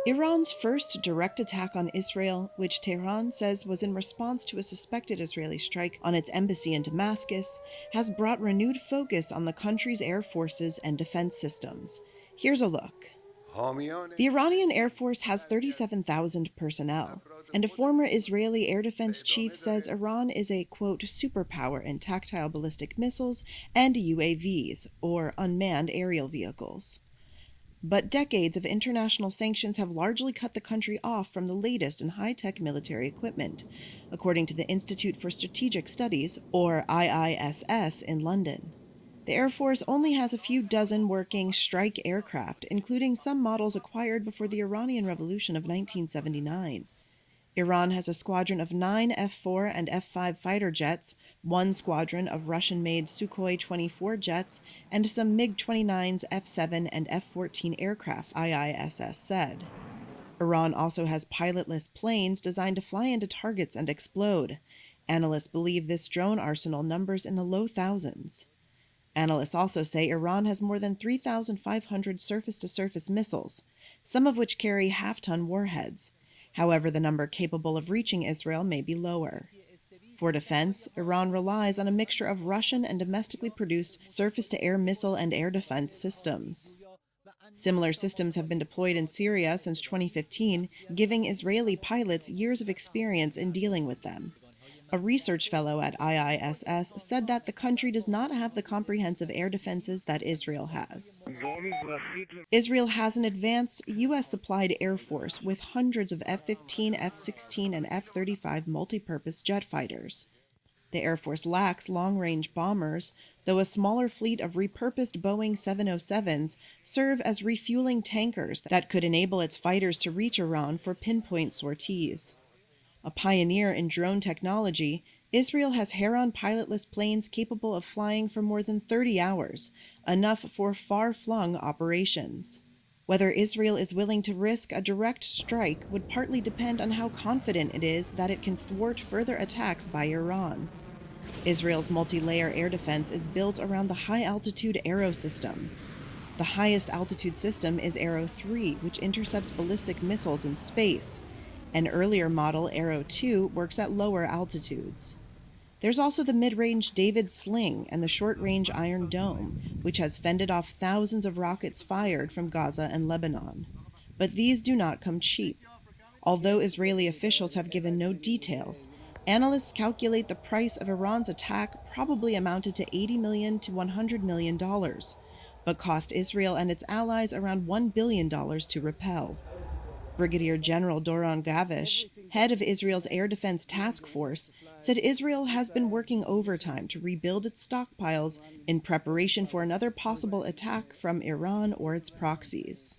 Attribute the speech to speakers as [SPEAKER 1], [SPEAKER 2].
[SPEAKER 1] Iran's first direct attack on Israel, which Tehran says was in response to a suspected Israeli strike on its embassy in Damascus, has brought renewed focus on the country's air forces and defense systems. Here's a look. The Iranian Air Force has 37,000 personnel, and a former Israeli air defense chief says Iran is a, quote, superpower in tactile ballistic missiles and UAVs, or unmanned aerial vehicles. But decades of international sanctions have largely cut the country off from the latest in high-tech military equipment, according to the Institute for Strategic Studies, or IISS, in London. The Air Force only has a few dozen working strike aircraft, including some models acquired before the Iranian Revolution of 1979. Iran has a squadron of 9 F-4 and F-5 fighter jets, one squadron of Russian-made Sukhoi-24 jets, and some MiG-29s, F-7, and F-14 aircraft, IISS said. Iran also has pilotless planes designed to fly into targets and explode. Analysts believe this drone arsenal numbers in the low thousands. Analysts also say Iran has more than 3,500 surface-to-surface missiles, some of which carry half-ton warheads. However, the number capable of reaching Israel may be lower. For defense, Iran relies on a mixture of Russian and domestically produced surface-to-air missile and air defense systems. Similar systems have been deployed in Syria since 2015, giving Israeli pilots years of experience in dealing with them. A research fellow at IISS said that the country does not have the comprehensive air defenses that Israel has. Israel has an advanced U.S.-supplied Air Force with hundreds of F-15, F-16, and F-35 multi-purpose jet fighters. The Air Force lacks long-range bombers, though a smaller fleet of repurposed Boeing 707s serve as refueling tankers that could enable its fighters to reach Iran for pinpoint sorties. A pioneer in drone technology, Israel has Heron pilotless planes capable of flying for more than 30 hours, enough for far-flung operations. Whether Israel is willing to risk a direct strike would partly depend on how confident it is that it can thwart further attacks by Iran. Israel's multi-layer air defense is built around the high-altitude Arrow system. The highest altitude system is Arrow 3, which intercepts ballistic missiles in space. An earlier model, Arrow 2, works at lower altitudes. There's also the mid-range David Sling and the short-range Iron Dome, which has fended off thousands of rockets fired from Gaza and Lebanon. But these do not come cheap. Although Israeli officials have given no details, analysts calculate the price of Iran's attack probably amounted to $80 million to $100 million, but cost Israel and its allies around $1 billion to repel. Brigadier General Doron Gavish, head of Israel's Air Defense Task Force, said Israel has been working overtime to rebuild its stockpiles in preparation for another possible attack from Iran or its proxies.